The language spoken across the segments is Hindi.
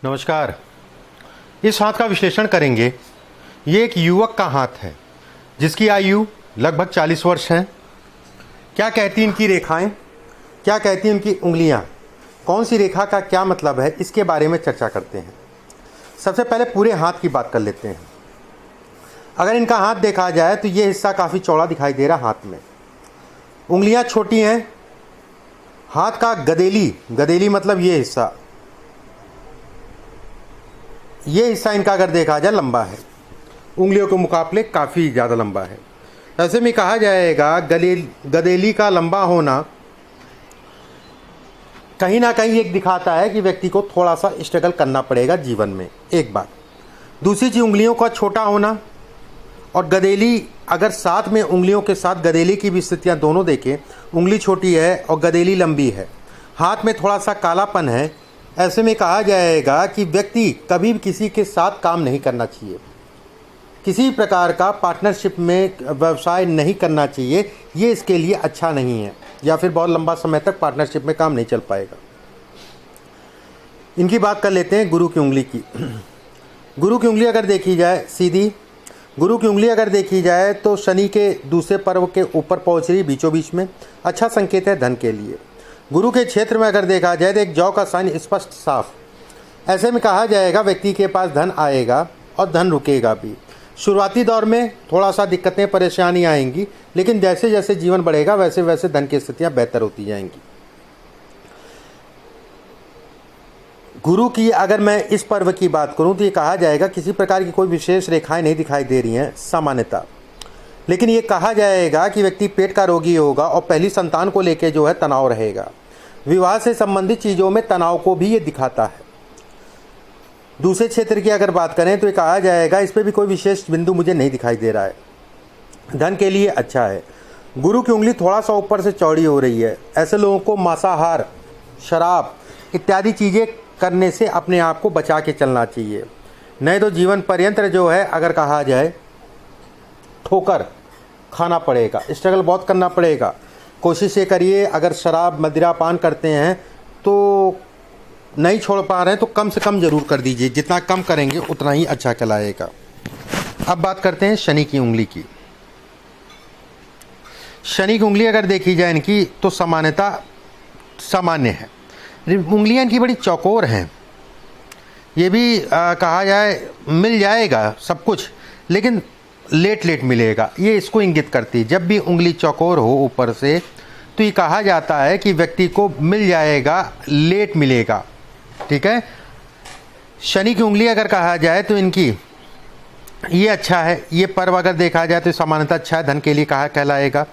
नमस्कार। इस हाथ का विश्लेषण करेंगे। ये एक युवक का हाथ है जिसकी आयु लगभग 40 वर्ष है। क्या कहती इनकी रेखाएं, क्या कहती इनकी उंगलियां, कौन सी रेखा का क्या मतलब है, इसके बारे में चर्चा करते हैं। सबसे पहले पूरे हाथ की बात कर लेते हैं। अगर इनका हाथ देखा जाए तो ये हिस्सा काफ़ी चौड़ा दिखाई दे रहा हाथ में। उंगलियां छोटी हैं। हाथ का गदेली मतलब ये हिस्सा इनका अगर देखा जाए लंबा है, उंगलियों के मुकाबले काफ़ी ज़्यादा लंबा है। ऐसे में कहा जाएगा गदेली का लंबा होना कहीं ना कहीं एक दिखाता है कि व्यक्ति को थोड़ा सा स्ट्रगल करना पड़ेगा जीवन में, एक बात। दूसरी चीज़, उंगलियों का छोटा होना और गदेली, अगर साथ में उंगलियों के साथ गदेली की भी स्थितियाँ दोनों देखें, उंगली छोटी है और गदेली लंबी है, हाथ में थोड़ा सा कालापन है। ऐसे में कहा जाएगा कि व्यक्ति कभी भी किसी के साथ काम नहीं करना चाहिए, किसी प्रकार का पार्टनरशिप में व्यवसाय नहीं करना चाहिए। ये इसके लिए अच्छा नहीं है, या फिर बहुत लंबा समय तक पार्टनरशिप में काम नहीं चल पाएगा। इनकी बात कर लेते हैं गुरु की उंगली की। गुरु की उंगली अगर देखी जाए सीधी, गुरु की उंगली अगर देखी जाए तो शनि के दूसरे पर्व के ऊपर पहुँच रही बीचों बीच में, अच्छा संकेत है धन के लिए। गुरु के क्षेत्र में अगर देखा जाए तो एक जौ का साइन स्पष्ट साफ। ऐसे में कहा जाएगा व्यक्ति के पास धन आएगा और धन रुकेगा भी। शुरुआती दौर में थोड़ा सा दिक्कतें परेशानी आएंगी, लेकिन जैसे जैसे जीवन बढ़ेगा वैसे वैसे धन की स्थितियां बेहतर होती जाएंगी। गुरु की अगर मैं इस पर्व की बात करूं तो ये कहा जाएगा किसी प्रकार की कोई विशेष रेखाएं नहीं दिखाई दे रही हैं सामान्यतः, लेकिन ये कहा जाएगा कि व्यक्ति पेट का रोगी होगा और पहली संतान को लेकर जो है तनाव रहेगा। विवाह से संबंधित चीज़ों में तनाव को भी ये दिखाता है। दूसरे क्षेत्र की अगर बात करें तो ये कहा जाएगा इस पर भी कोई विशेष बिंदु मुझे नहीं दिखाई दे रहा है। धन के लिए अच्छा है। गुरु की उंगली थोड़ा सा ऊपर से चौड़ी हो रही है। ऐसे लोगों को मांसाहार, शराब इत्यादि चीज़ें करने से अपने आप को बचा के चलना चाहिए, नहीं तो जीवन पर्यंत जो है अगर कहा जाए ठोकर खाना पड़ेगा, स्ट्रगल बहुत करना पड़ेगा। कोशिश ये करिए, अगर शराब मदिरा पान करते हैं तो नहीं छोड़ पा रहे हैं तो कम से कम ज़रूर कर दीजिए, जितना कम करेंगे उतना ही अच्छा कहलाएगा। अब बात करते हैं शनि की उंगली की। शनि की उंगली अगर देखी जाए इनकी तो सामान्य है। उंगलियां इनकी बड़ी चौकोर हैं। ये भी कहा जाए मिल जाएगा सब कुछ, लेकिन लेट मिलेगा, ये इसको इंगित करती है। जब भी उंगली चौकोर हो ऊपर से तो ये कहा जाता है कि व्यक्ति को मिल जाएगा, लेट मिलेगा। ठीक है। शनि की उंगली अगर कहा जाए तो इनकी ये अच्छा है। ये पर्व अगर देखा जाए तो सामान्यतः अच्छा है, धन के लिए कहलाएगा।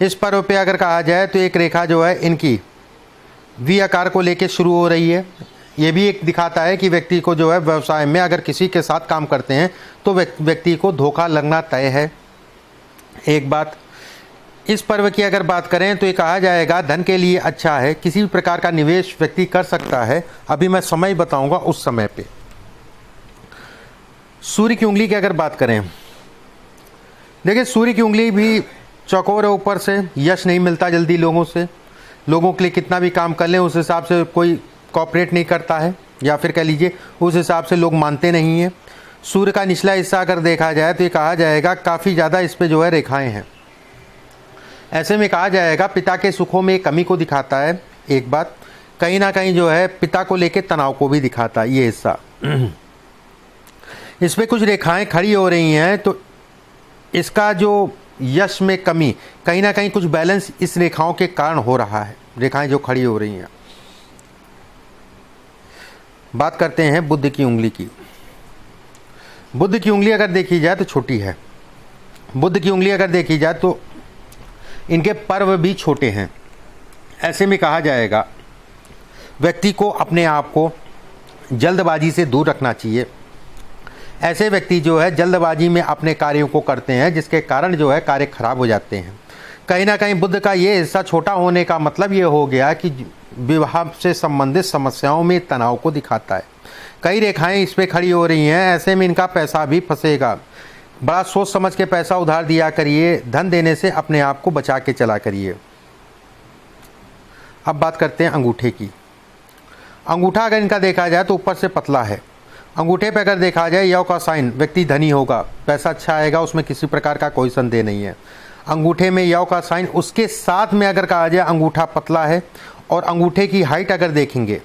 इस पर्व पे अगर कहा जाए तो एक रेखा जो है इनकी वी आकार को लेके शुरू हो रही है। ये भी एक दिखाता है कि व्यक्ति को जो है व्यवसाय में अगर किसी के साथ काम करते हैं तो व्यक्ति को धोखा लगना तय है, एक बात। इस पर्व की अगर बात करें तो ये कहा जाएगा धन के लिए अच्छा है। किसी भी प्रकार का निवेश व्यक्ति कर सकता है। अभी मैं समय बताऊंगा उस समय पे। सूर्य की उंगली की अगर बात करें, देखिए सूर्य की उंगली भी चौकोर है ऊपर से। यश नहीं मिलता जल्दी लोगों से, लोगों के लिए कितना भी काम कर लें उस हिसाब से कोई कॉपरेट नहीं करता है, या फिर कह लीजिए उस हिसाब से लोग मानते नहीं हैं। सूर्य का निचला हिस्सा अगर देखा जाए तो ये कहा जाएगा काफ़ी ज़्यादा इस पे जो है रेखाएं हैं। ऐसे में कहा जाएगा पिता के सुखों में कमी को दिखाता है, एक बात। कहीं ना कहीं जो है पिता को लेके तनाव को भी दिखाता है ये हिस्सा। इस पर कुछ रेखाएं खड़ी हो रही हैं तो इसका जो यश में कमी, कहीं ना कहीं कुछ बैलेंस इस रेखाओं के कारण हो रहा है, रेखाएं जो खड़ी हो रही हैं। बात करते हैं बुध की उंगली की। बुध की उंगली अगर देखी जाए तो छोटी है। बुध की उंगली अगर देखी जाए तो इनके पर्व भी छोटे हैं। ऐसे में कहा जाएगा व्यक्ति को अपने आप को जल्दबाजी से दूर रखना चाहिए। ऐसे व्यक्ति जो है जल्दबाजी में अपने कार्यों को करते हैं, जिसके कारण जो है कार्य खराब हो जाते हैं। कहीं ना कहीं बुध का ये हिस्सा छोटा होने का मतलब ये हो गया कि विवाह से संबंधित समस्याओं में तनाव को दिखाता है। कई रेखाएं इस पे खड़ी हो रही हैं। ऐसे में इनका पैसा भी फंसेगा। बड़ा सोच समझ के पैसा उधार दिया करिए। धन देने से अपने आप को बचा के चला करिए। अब बात करते हैं अंगूठे की। अंगूठा अगर इनका देखा जाए तो ऊपर से पतला है। अंगूठे पे अगर देखा जाए यौ का साइन, व्यक्ति धनी होगा, पैसा अच्छा आएगा, उसमें किसी प्रकार का कोई संदेह नहीं है। अंगूठे में यौ का साइन, उसके साथ में अगर कहा जाए अंगूठा पतला है और अंगूठे की हाइट अगर देखेंगे,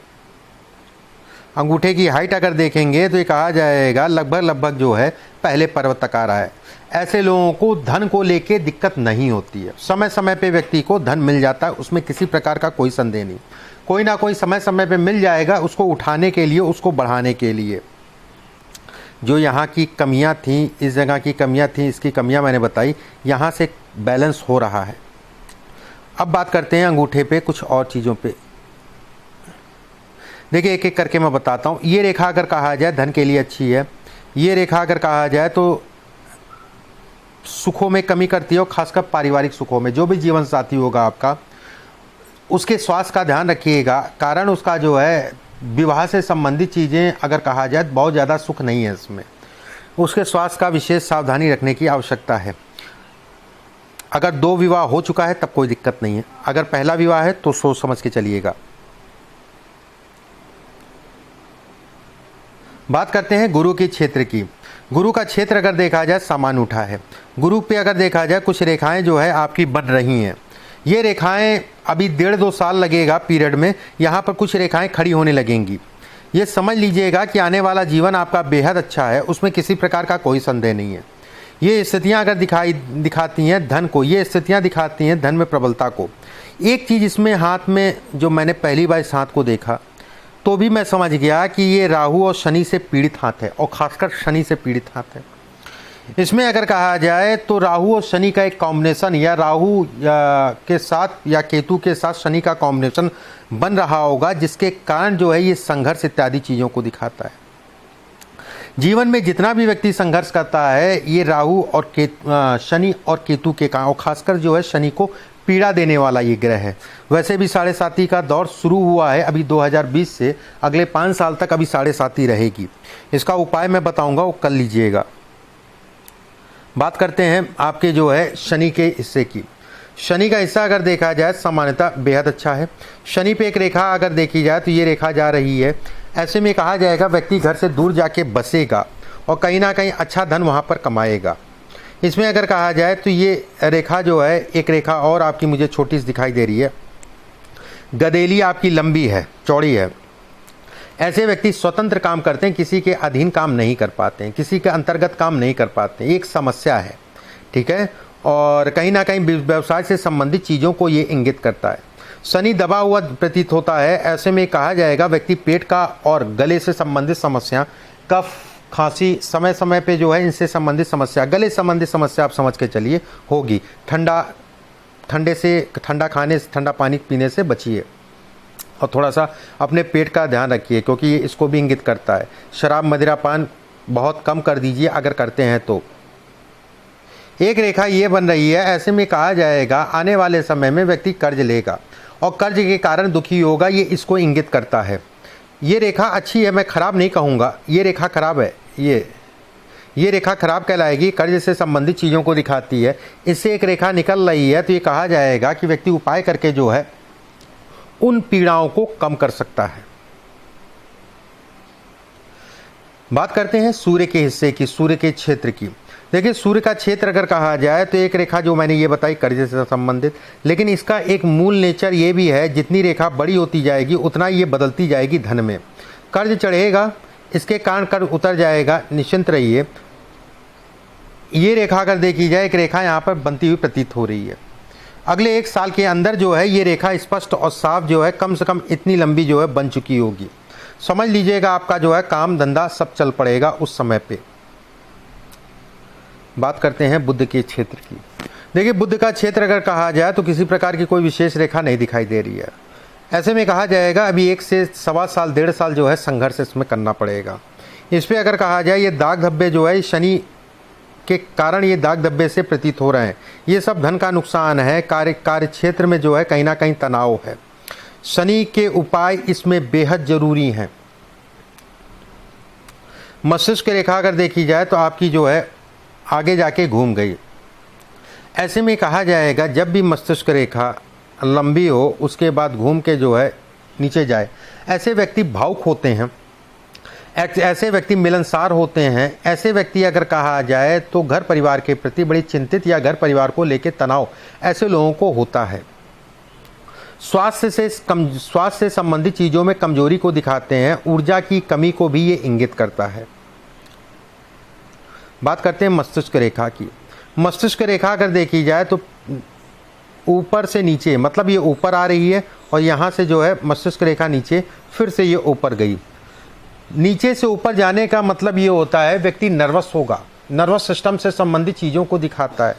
अंगूठे की हाइट अगर देखेंगे तो ये कहा जाएगा लगभग जो है पहले पर्वत तक आ रहा है। ऐसे लोगों को धन को लेके दिक्कत नहीं होती है, समय समय पे व्यक्ति को धन मिल जाता है, उसमें किसी प्रकार का कोई संदेह नहीं। कोई ना कोई समय समय पे मिल जाएगा उसको उठाने के लिए, उसको बढ़ाने के लिए। जो यहाँ की कमियाँ थी, इस जगह की कमियाँ थी, इसकी कमियाँ मैंने बताई, यहाँ से बैलेंस हो रहा है। अब बात करते हैं अंगूठे पे कुछ और चीज़ों पे। देखिए एक एक करके मैं बताता हूँ। ये रेखा अगर कहा जाए धन के लिए अच्छी है। ये रेखा अगर कहा जाए तो सुखों में कमी करती है, और खासकर पारिवारिक सुखों में। जो भी जीवन साथी होगा आपका, उसके स्वास्थ्य का ध्यान रखिएगा, कारण उसका जो है विवाह से संबंधित चीज़ें अगर कहा जाए बहुत ज़्यादा सुख नहीं है इसमें। उसके स्वास्थ्य का विशेष सावधानी रखने की आवश्यकता है। अगर 2 विवाह हो चुका है तब कोई दिक्कत नहीं है, अगर पहला विवाह है तो सोच समझ के चलिएगा। बात करते हैं गुरु के क्षेत्र की। गुरु का क्षेत्र अगर देखा जाए सामान्य उठा है। गुरु पे अगर देखा जाए कुछ रेखाएं जो है आपकी बन रही हैं। ये रेखाएं अभी 1.5-2 साल लगेगा पीरियड में, यहाँ पर कुछ रेखाएं खड़ी होने लगेंगी। ये समझ लीजिएगा कि आने वाला जीवन आपका बेहद अच्छा है, उसमें किसी प्रकार का कोई संदेह नहीं है। ये स्थितियाँ अगर दिखाती हैं धन को, ये स्थितियाँ दिखाती हैं धन में प्रबलता को। एक चीज़ इसमें हाथ में जो मैंने पहली बार इस हाथ को देखा तो भी मैं समझ गया कि ये राहु और शनि से पीड़ित हाथ है, और खासकर शनि से पीड़ित हाथ है। इसमें अगर कहा जाए तो राहु और शनि का एक कॉम्बिनेशन, या राहु के साथ या केतु के साथ शनि का कॉम्बिनेशन बन रहा होगा, जिसके कारण जो है ये संघर्ष इत्यादि चीज़ों को दिखाता है। जीवन में जितना भी व्यक्ति संघर्ष करता है, ये राहु और शनि और केतु के कारण, और खासकर जो है शनि को पीड़ा देने वाला ये ग्रह है। वैसे भी 7.5 का दौर शुरू हुआ है अभी 2020 से, अगले 5 साल तक अभी 7.5 रहेगी। इसका उपाय मैं बताऊंगा, वो कर लीजिएगा। बात करते हैं आपके जो है शनि के हिस्से की। शनि का हिस्सा अगर देखा जाए सामान्यतः बेहद अच्छा है। शनि पे एक रेखा अगर देखी जाए तो ये रेखा जा रही है। ऐसे में कहा जाएगा व्यक्ति घर से दूर जाके बसेगा और कहीं ना कहीं अच्छा धन वहाँ पर कमाएगा। इसमें अगर कहा जाए तो ये रेखा जो है, एक रेखा और आपकी मुझे छोटी सी दिखाई दे रही है। गदेली आपकी लंबी है, चौड़ी है। ऐसे व्यक्ति स्वतंत्र काम करते हैं, किसी के अधीन काम नहीं कर पाते हैं, किसी के अंतर्गत काम नहीं कर पाते हैं। एक समस्या है, ठीक है, और कहीं ना कहीं व्यवसाय से संबंधित चीज़ों को ये इंगित करता है। शनि दबा हुआ प्रतीत होता है। ऐसे में कहा जाएगा व्यक्ति पेट का और गले से संबंधित समस्या, कफ, खांसी, समय समय पे जो है इनसे संबंधित समस्या, गले संबंधित समस्या आप समझ के चलिए होगी। ठंडा खाने से, ठंडा पानी पीने से बचिए, और थोड़ा सा अपने पेट का ध्यान रखिए, क्योंकि ये इसको भी इंगित करता है। शराब मदिरा पान बहुत कम कर दीजिए अगर करते हैं तो। एक रेखा ये बन रही है। ऐसे में कहा जाएगा आने वाले समय में व्यक्ति कर्ज लेगा और कर्ज के कारण दुखी होगा, ये इसको इंगित करता है। ये रेखा अच्छी है, मैं खराब नहीं कहूँगा, ये रेखा खराब है। ये रेखा खराब कहलाएगी, कर्ज से संबंधित चीज़ों को दिखाती है। इससे एक रेखा निकल रही है तो ये कहा जाएगा कि व्यक्ति उपाय करके जो है उन पीड़ाओं को कम कर सकता है। बात करते हैं सूर्य के हिस्से की, सूर्य के क्षेत्र की। देखिए सूर्य का क्षेत्र अगर कहा जाए तो एक रेखा जो मैंने ये बताई कर्ज से संबंधित, लेकिन इसका एक मूल नेचर ये भी है, जितनी रेखा बड़ी होती जाएगी उतना ये बदलती जाएगी धन में। कर्ज चढ़ेगा, इसके कारण कर्ज उतर जाएगा, निश्चिंत रहिए। ये रेखा अगर देखी जाए, एक रेखा यहाँ पर बनती हुई प्रतीत हो रही है। अगले 1 साल के अंदर जो है ये रेखा स्पष्ट और साफ जो है कम से कम इतनी लंबी जो है बन चुकी होगी। समझ लीजिएगा आपका जो है काम धंधा सब चल पड़ेगा उस समय पे। बात करते हैं बुध के क्षेत्र की। देखिए बुध का क्षेत्र अगर कहा जाए तो किसी प्रकार की कोई विशेष रेखा नहीं दिखाई दे रही है। ऐसे में कहा जाएगा अभी 1 से 1.25 साल 1.5 साल जो है संघर्ष इसमें करना पड़ेगा। इस पर अगर कहा जाए ये दाग धब्बे जो है शनि के कारण ये दाग धब्बे से प्रतीत हो रहे हैं। ये सब धन का नुकसान है, कार्य क्षेत्र में जो है कहीं ना कहीं तनाव है। शनि के उपाय इसमें बेहद जरूरी हैं। मस्तिष्क रेखा अगर देखी जाए तो आपकी जो है आगे जाके घूम गई। ऐसे में कहा जाएगा जब भी मस्तिष्क रेखा लंबी हो उसके बाद घूम के जो है नीचे जाए, ऐसे व्यक्ति भावुक होते हैं, ऐसे व्यक्ति मिलनसार होते हैं। ऐसे व्यक्ति अगर कहा जाए तो घर परिवार के प्रति बड़ी चिंतित या घर परिवार को लेकर तनाव ऐसे लोगों को होता है। स्वास्थ्य से संबंधित चीज़ों में कमजोरी को दिखाते हैं। ऊर्जा की कमी को भी ये इंगित करता है। बात करते हैं मस्तिष्क रेखा की। मस्तिष्क रेखा अगर देखी जाए तो ऊपर से नीचे, मतलब ये ऊपर आ रही है और यहाँ से जो है मस्तिष्क रेखा नीचे, फिर से ये ऊपर गई। नीचे से ऊपर जाने का मतलब ये होता है व्यक्ति नर्वस होगा, नर्वस सिस्टम से संबंधित चीज़ों को दिखाता है।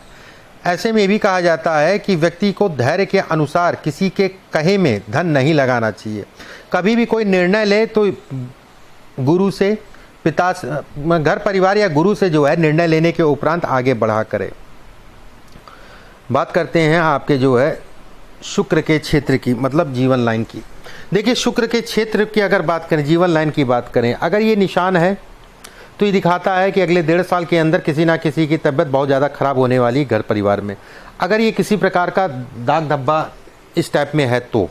ऐसे में भी कहा जाता है कि व्यक्ति को धैर्य के अनुसार किसी के कहे में धन नहीं लगाना चाहिए। कभी भी कोई निर्णय ले तो गुरु से, पिता, घर परिवार या गुरु से जो है निर्णय लेने के उपरांत आगे बढ़ा करे। बात करते हैं आपके जो है शुक्र के क्षेत्र की, मतलब जीवन लाइन की। देखिए शुक्र के क्षेत्र की अगर बात करें, जीवन लाइन की बात करें, अगर ये निशान है तो ये दिखाता है कि अगले 1.5 साल के अंदर किसी ना किसी की तबीयत बहुत ज़्यादा ख़राब होने वाली घर परिवार में। अगर ये किसी प्रकार का दाग धब्बा इस टाइप में है तो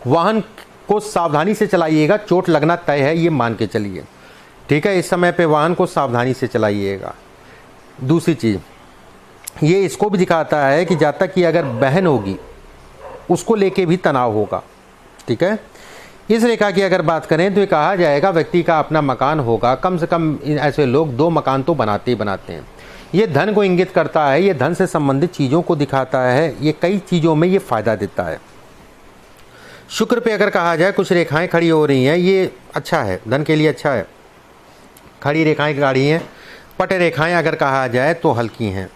वाहन को सावधानी से चलाइएगा, चोट लगना तय है, ये मान के चलिए। ठीक है, इस समय पे वाहन को सावधानी से चलाइएगा। दूसरी चीज़ ये इसको भी दिखाता है कि जब तक कि अगर बहन होगी उसको लेके भी तनाव होगा। ठीक है, इस रेखा की अगर बात करें तो ये कहा जाएगा व्यक्ति का अपना मकान होगा। कम से कम ऐसे लोग 2 मकान तो बनाते ही बनाते हैं। ये धन को इंगित करता है, ये धन से संबंधित चीज़ों को दिखाता है, ये कई चीज़ों में ये फ़ायदा देता है। शुक्र पे अगर कहा जाए कुछ रेखाएं खड़ी हो रही हैं, ये अच्छा है, धन के लिए अच्छा है। खड़ी रेखाएं गाढ़ी हैं, पट रेखाएं अगर कहा जाए तो हल्की हैं।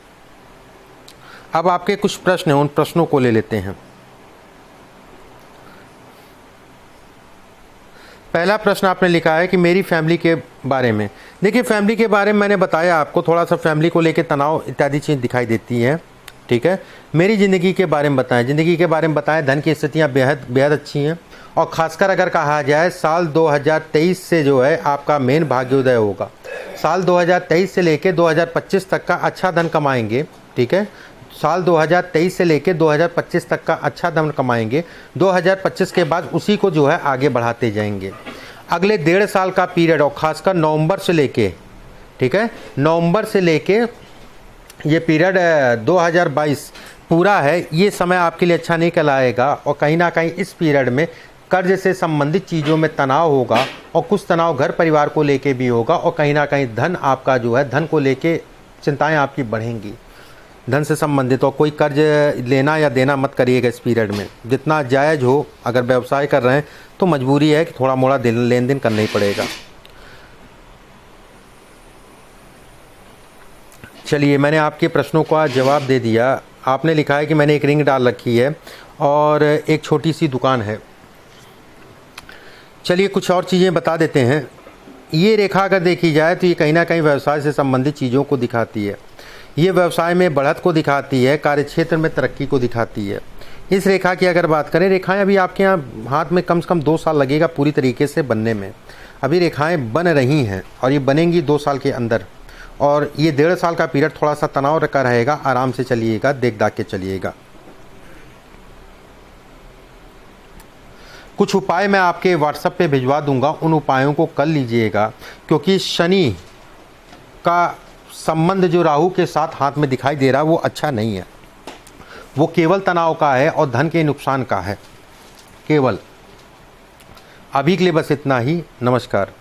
अब आपके कुछ प्रश्न हैं, उन प्रश्नों को ले लेते हैं। पहला प्रश्न आपने लिखा है कि मेरी फैमिली के बारे में। देखिए फैमिली के बारे में मैंने बताया आपको, थोड़ा सा फैमिली को लेकर तनाव इत्यादि चीज़ दिखाई देती हैं। ठीक है, मेरी ज़िंदगी के बारे में बताएं। ज़िंदगी के बारे में बताएं, धन की स्थितियाँ बेहद अच्छी हैं और ख़ासकर अगर कहा जाए साल 2023 से जो है आपका मेन भाग्योदय होगा। साल 2023 से लेकर 2025 तक का अच्छा धन कमाएंगे। ठीक है, साल 2023 से लेकर 2025 तक का अच्छा धन कमाएंगे। 2025 के बाद उसी को जो है आगे बढ़ाते जाएंगे। अगले 1.5 साल का पीरियड और ख़ासकर नवंबर से लेके, ठीक है, नवंबर से लेके ये पीरियड 2022 पूरा है, ये समय आपके लिए अच्छा नहीं कहलाएगा और कहीं ना कहीं इस पीरियड में कर्ज से संबंधित चीज़ों में तनाव होगा और कुछ तनाव घर परिवार को लेके भी होगा और कहीं ना कहीं धन आपका जो है, धन को लेके चिंताएं आपकी बढ़ेंगी। धन से संबंधित और कोई कर्ज लेना या देना मत करिएगा इस पीरियड में। जितना जायज़ हो, अगर व्यवसाय कर रहे हैं तो मजबूरी है कि थोड़ा मोड़ा लेन देन करना ही पड़ेगा। चलिए, मैंने आपके प्रश्नों का जवाब दे दिया। आपने लिखा है कि मैंने एक रिंग डाल रखी है और एक छोटी सी दुकान है। चलिए कुछ और चीज़ें बता देते हैं। ये रेखा अगर देखी जाए तो ये कहीं ना कहीं व्यवसाय से संबंधित चीज़ों को दिखाती है। ये व्यवसाय में बढ़त को दिखाती है, कार्यक्षेत्र में तरक्की को दिखाती है। इस रेखा की अगर बात करें, रेखाएं अभी आपके यहाँ हाथ में कम से कम 2 साल लगेगा पूरी तरीके से बनने में। अभी रेखाएं बन रही हैं और ये बनेंगी 2 साल के अंदर। और ये 1.5 साल का पीरियड थोड़ा सा तनाव का रहेगा। आराम से चलिएगा, देख दाख के चलिएगा। कुछ उपाय मैं आपके व्हाट्सएप पे भिजवा दूंगा, उन उपायों को कर लीजिएगा, क्योंकि शनि का संबंध जो राहु के साथ हाथ में दिखाई दे रहा है वो अच्छा नहीं है। वो केवल तनाव का है और धन के नुकसान का है केवल। अभी के लिए बस इतना ही। नमस्कार।